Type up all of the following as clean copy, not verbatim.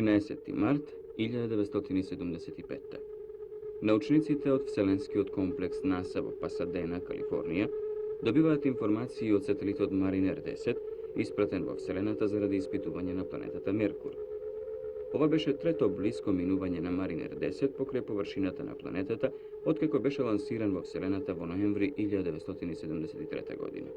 13. mart 1975. Naučnicите od Вселенскиот комплекс НАСА во Пасадена, Калифорнија, добиваат информации од сателитот Маринер 10, испратен во Вселената заради испитување на планетата Меркур. Ова беше трето блиско минување на Маринер 10 покрај површината на планетата, откако беше лансиран во Вселената во ноември 1973 година.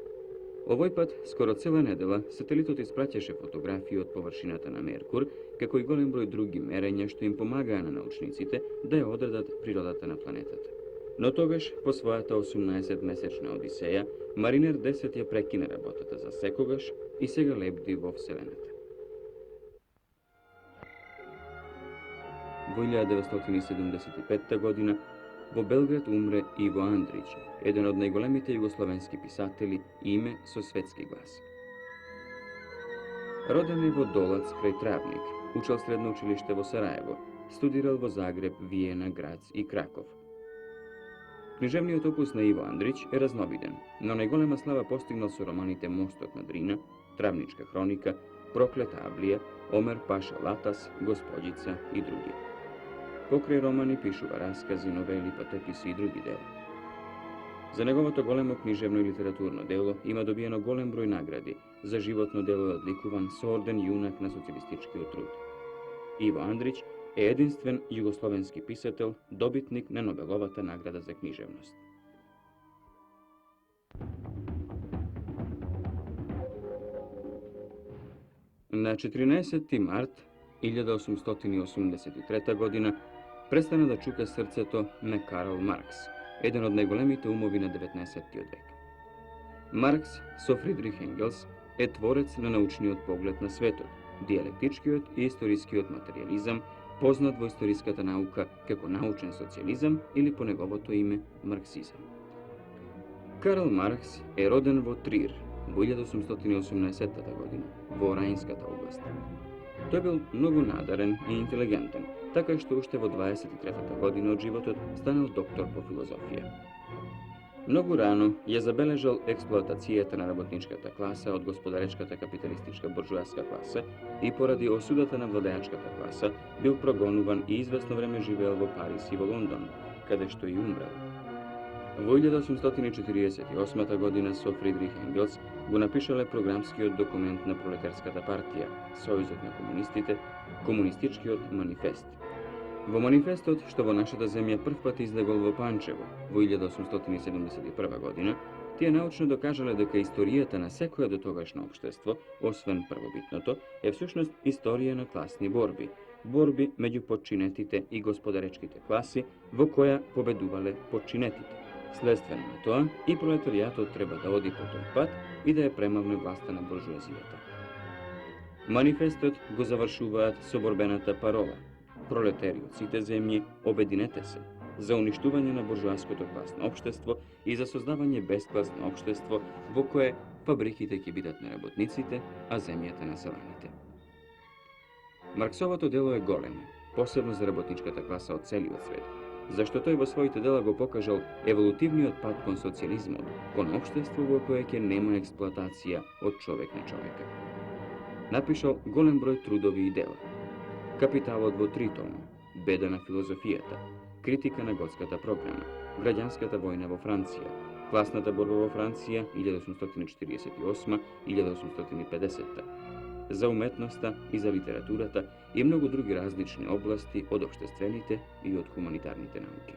Овој пат, скоро цела недела, сателитот испраќаше фотографии од површината на Меркур, како и голем број други мерења што им помагаа на научниците да ја одредат природата на планетата. Но тогаш, по својата 18-месечна одисеја, Маринер 10 ја прекина работата за секогаш и сега лебди во Вселената. Во 1975 година во Белград умре Иво Андрич, еден од најголемите југословенски писатели, име со светски глас. Роден е во Долац крај Травник, учел средно училиште во Сараево, студирал во Загреб, Виена, Грац и Краков. Книжевниот опус на Иво Андрич е разновиден, но најголема слава постигнал со романите Мостот на Дрина, Травничка хроника, Проклета Аблија, Омер Паша Латас, Господица и други. Покрај романи пишува раскази, новели, патописи и други дела. За неговото големо книжевно и литературно дело има добиено голем број награди, за животно дело е одликуван со орден јунак на социјалистичкиот труд. Иво Андрич е единствен југословенски писател, добитник на Нобеловата награда за книжевност. На 14. март 1883 година престана да чука срцето на Карл Маркс, еден од најголемите умови на 19. век. Маркс со Фридрих Енгелс е творец на научниот поглед на светот, диалектичкиот и историскиот материализам, познат во историската наука како научен социјализам или по неговото име марксизам. Карл Маркс е роден во Трир во 1818 година, во Раинската област. Тој бил многу надарен и интелигентен, така што уште во 23 година од животот станал доктор по филозофија. Многу рано ја забележал експлоатацијата на работничката класа од господаречката капиталистичка буржуаска класа и поради осудата на владеачката класа бил прогонуван и извесно време живеел во Париз и во Лондон, каде што и умрел. Во 1848 година со Фридрих Енгелс го напишале програмскиот документ на пролетарската партија, Сојузот на комунистите, Комунистичкиот манифест. Во манифестот, што во нашата земја првпат излегол во Панчево во 1871 година, тие научно докажале дека историјата на секоја дотогашно општество, освен првобитното, е всушност историја на класни борби, борби меѓу подчинетите и господаречките класи, во која победувале подчинетите. Следствено на тоа, и пролетаријатот треба да оди по тој пат и да ја премавне власта на буржуазијата. Манифестот го завршуваат со борбената парола: пролетари од сите земји, обединете се за уништување на буржуаското класно општество и за создавање бескласно општество во кое фабриките ќе бидат на работниците, а земјата на селаните. Марксовото дело е големо, посебно за работничката класа од целиот свет, зашто тој во своите дела го покажал еволутивниот пат кон социјализмот, кон општество во кое ќе нема експлоатација од човек на човека. Напишал голем број трудови и дела. Капиталот во 3 тома, Беда на филозофијата, Критика на готската програма, Граѓанската војна во Франција, Класната борба во Франција 1848-1850, за уметноста и за литературата и многу други различни области од општествените и од хуманитарните науки.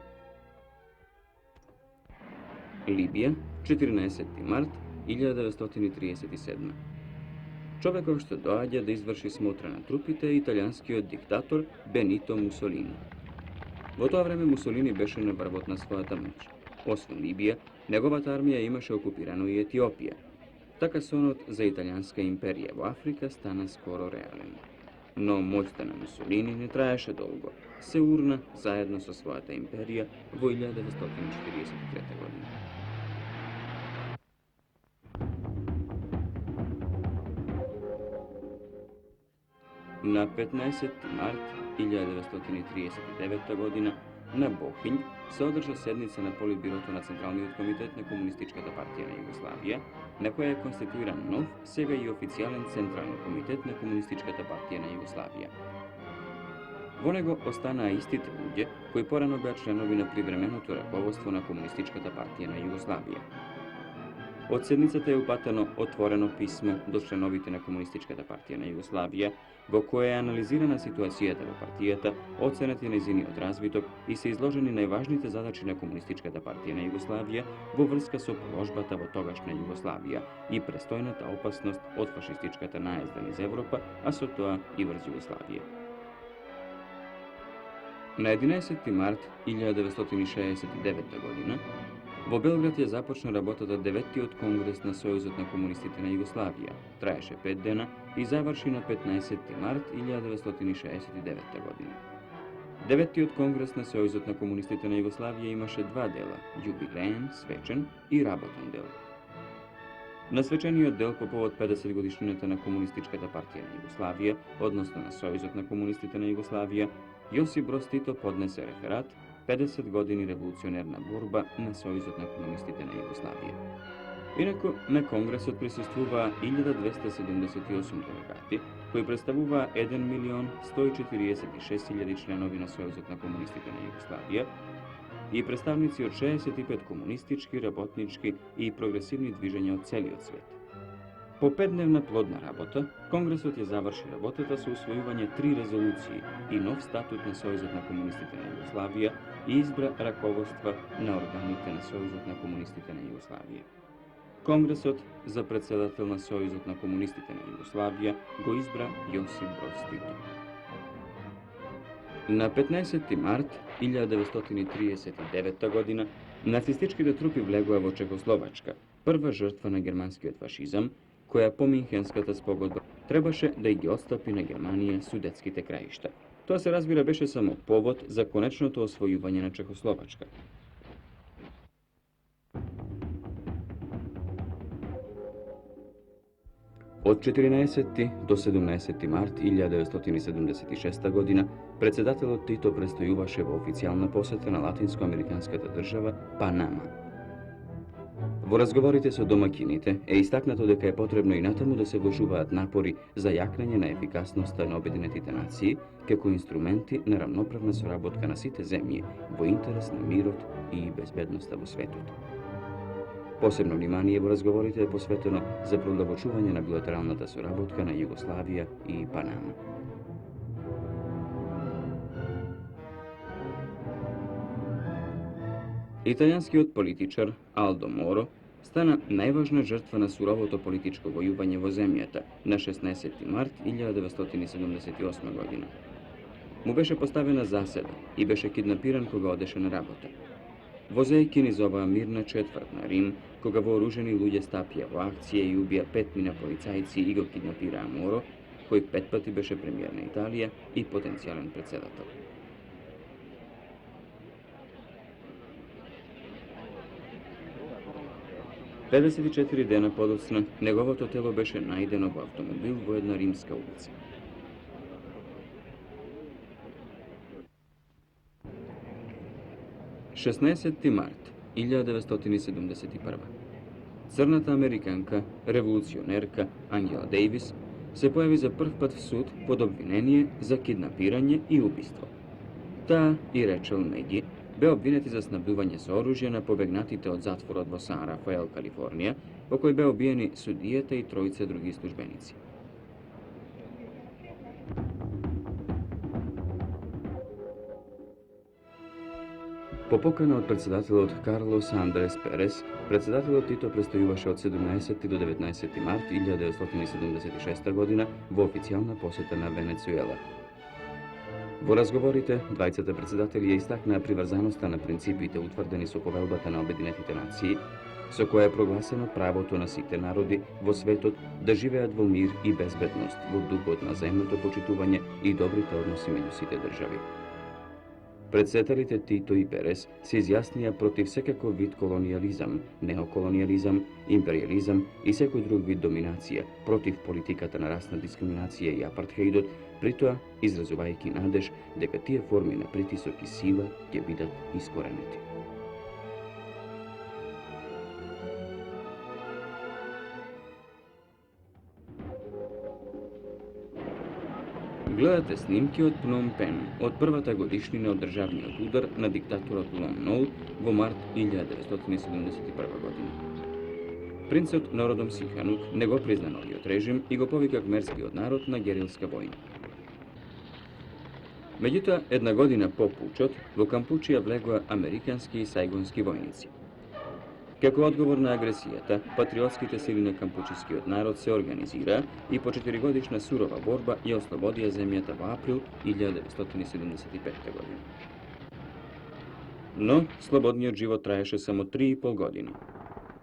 Либија, 14. март 1937. Човекот што доаѓа да изврши смотра на трупите е италијанскиот диктатор Бенито Мусолини. Во тоа време Мусолини беше на врвот на својата моќ. Освен Либија, неговата армија имаше окупирано и Етиопија. Така сонот за италијанска империја во Африка стана скоро реален. Но моќта на Мусолини не траеше долго. Се урна заедно со својата империја во 1943 година. На 15. март 1939 година на Бохињ се одржа седница на Политбирото на Централниот комитет на Комунистичката партија на Југославија, на која е конституиран нов, сега и официјален Централен комитет на Комунистичката партија на Југославија. во него останаа истите луѓе кои порано беа членови на привременото раководство на Комунистичката партија на Југославија. Од седницата е упатено отворено писмо до членовите на Комунистичката партија на Југославија, во кое е анализирана ситуацијата во партијата, оценет е нејзиниот развиток и се изложени најважните задачи на Комунистичката партија на Југославија во врска со положбата во тогашна Југославија и престојната опасност од фашистичката наезда низ Европа, а со тоа и врз Југославија. На 11. март 1969 година во Белград ја започна работата 9-тиот конгрес на Сојузот на комунистите на Југославија. Траеше 5 дена и заврши на 15. март 1969 година. 9-тиот конгрес на Сојузот на комунистите на Југославија имаше два дела – јубилеен, свечен и работен дел. На свечениот дел по повод 50 годишнината на Комунистичката партија на Југославија, односно на Сојузот на комунистите на Југославија, Јосип Броз Тито поднесе реферат 50 години револуционерна борба на Сојузот на комунистите на Југославија. Инаку, на конгресот присуствуваа 1278 делегати, кои представуваа 1.146.000 членови на Сојузот на комунистите на Југославија и представници од 65 комунистички, работнички и прогресивни движења од целиот свет. По 5-дневна плодна работа, Конгресот ја заврши работата со усвојување 3 резолуции и нов статут на Сојузот на комунистите на Југославија и избра раководства на органите на Сојузот на комунистите на Југославија. Конгресот за председател на Сојузот на комунистите на Југославија го избра Јосип Броз Тито. На 15. март 1939 година нацистичките трупи влегоа во Чехословачка, прва жртва на германскиот фашизам, која по Минхенската спогодба требаше да ги отстапи на Германија судетските краишта. Тоа се разбира беше само повод за конечното освојување на Чехословачка. Од 14. до 17. март 1976 година председателот Тито престојуваше во официјална посета на латинско-американската држава Панама. Во разговорите со домакините е истакнато дека е потребно и натаму да се вложуваат напори за јакнење на ефикасноста на Обединетите нации како инструменти на рамноправна соработка на сите земји во интерес на мирот и безбедноста во светот. Посебно внимание во разговорите е посветено за продолбочување на билатералната соработка на Југославија и Панама. Италијанскиот политичар Алдо Моро стана најважна жртва на суровото политичко војување во земјата на 16. март 1978 година. Му беше поставена заседа и беше киднапиран кога одеше на работа. Возејќи низ оваа мирна четврт на Рим, кога вооружени луѓе стапија во акција и убија 5 полицајци и го киднапираа Моро, кој 5 пати беше премиер на Италија и потенцијален председател. Педесет и 4 дена подоцна, неговото тело беше најдено во автомобил во една римска улица. – 16. март 1971. Црната американка, револуционерка Ангела Дејвис се појави за прв пат в суд под обвинение за киднапирање и убиство. Таа и Речел Меги бе обвинети за снабдување со оружје на побегнатите од затворот во Сан Рафаел, Калифорнија, во кој бе убиени судијата и тројца други службеници. По покана од председателот Карлос Андрес Перес, председателот Тито престојуваше од 17 до 19 март 1976 година во официјална посета на Венецуела. Во разговорите, двајцата председатели ја истакнаа приврзаноста на принципите утврдени со Повелбата на Обединетите нации, со која е прогласено правото на сите народи во светот да живеат во мир и безбедност, во духот на заемното почитување и добрите односи меѓу сите држави. Председателите Тито и Перес се изјаснија против секаков вид колониализам, неоколониализам, империализам и секој друг вид доминација, против политиката на расна дискриминација и апартхеидот, притоа изразувајќи надеж дека тие форми на притисок и сила ќе бидат искоренети. Гледате снимки од Пном Пен, од првата годишнина од државниот удар на диктаторот Лон Нол во март 1971 година. Принцот Нородом Сиханук не го призна новиот режим и го повика кмерскиот народ на герилска војна. Меѓутоа, една година по пучот, во Кампучија влегоа американски и сајгонски војници. Како одговор на агресијата, патриотските сили на кампучискиот народ се организираа и по 4-годишна сурова борба ја ослободија земјата во април 1975 година. Но слободниот живот траеше само 3,5 години.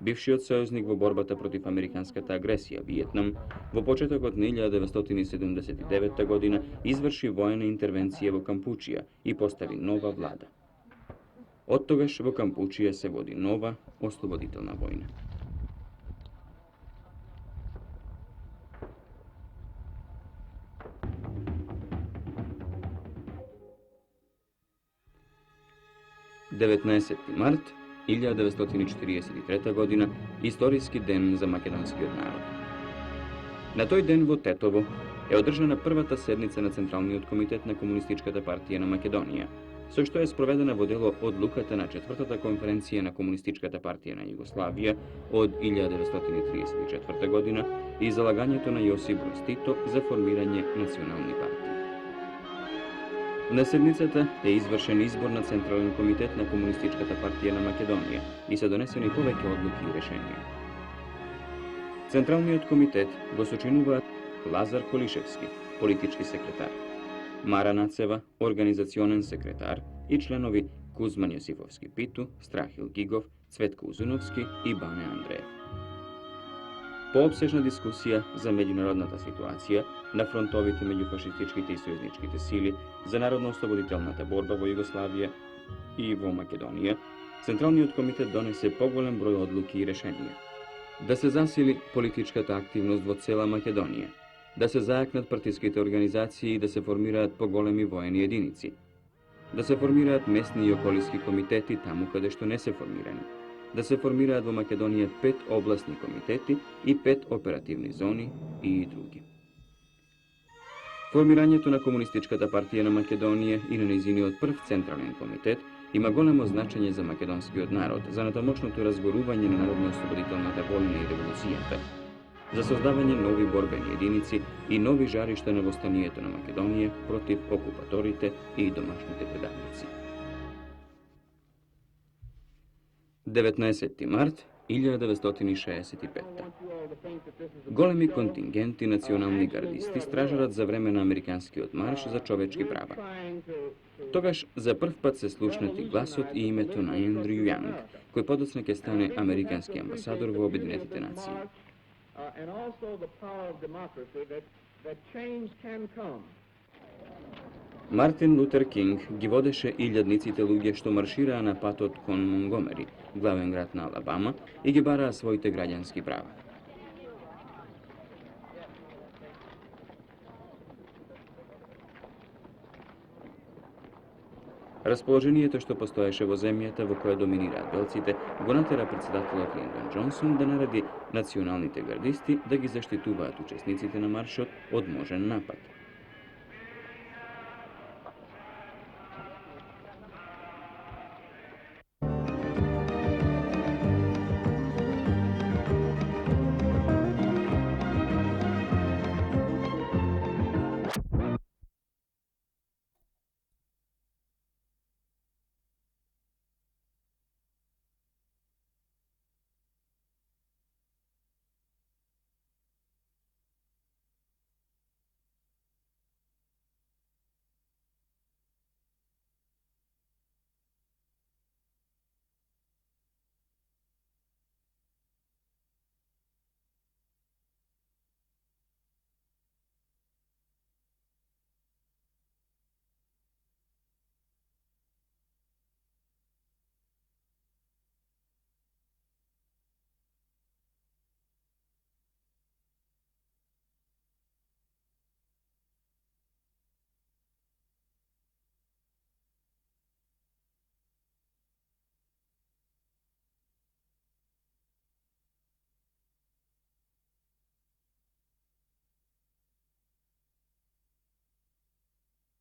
Бившиот сојузник во борбата против американската агресија, Виетнам, во почетокот на 1979 година изврши воена интервенција во Кампучија и постави нова влада. Од тогаш во Кампучија се води нова ослободителна војна. Деветнаесетти март 1943 година, историски ден за македонскиот народ. На тој ден во Тетово е одржана првата седница на Централниот комитет на Комунистичката партија на Македонија, со што е спроведена во дело одлуката на четвртата конференција на Комунистичката партија на Југославија од 1934 година и залагањето на Јосип Броз Тито за формирање национални партии. На седницата е извршен избор на Централен комитет на Комунистичката партија на Македонија и се донесени повеќе одлуки и решенија. Централниот комитет го сочинуваат Лазар Колишевски, политички секретар, Мара Нацева, организационен секретар и членови Кузман Јосифовски Питу, Страхил Гигов, Цветко Узуновски и Бане Андреев. Пообсежна дискусија за меѓународната ситуација на фронтовите меѓу фашистичките и сојузничките сили, за народно-ослободителната борба во Југославија и во Македонија, Централниот комитет донесе поголем број одлуки и решенија. Да се засили политичката активност во цела Македонија, да се зајакнат партиските организации и да се формираат поголеми воени единици, да се формираат местни и околиски комитети таму каде што не се формирани, да се формираат во Македонија 5 областни комитети и 5 оперативни зони и други. Формирањето на Комунистичката партија на Македонија и на нејзиниот прв Централен комитет има големо значење за македонскиот народ, за натамошното разгорување на народно-ослободителната војна и револуцијата, за создавање нови борбени единици и нови жаришта на востанието на Македонија против окупаторите и домашните предавници. 19. март 1965. Големи контингенти национални гардисти стражарат за време на американскиот марш за човечки права. Тогаш за прв пат се слушнати гласот и името на Ендрю Јанг, кој подоцна ќе стане американски амбасадор во Обединетите нации. Мартин Лутер Кинг ги водеше илјадниците луѓе што маршираа на патот кон Монгомери, главен град на Алабама, и ги бараа своите граѓански права. Расположението што постоеше во земјата во која доминираат белците го натера претседателот Линдон Џонсон да нареди националните гардисти да ги заштитуваат учесниците на маршот од можен напад.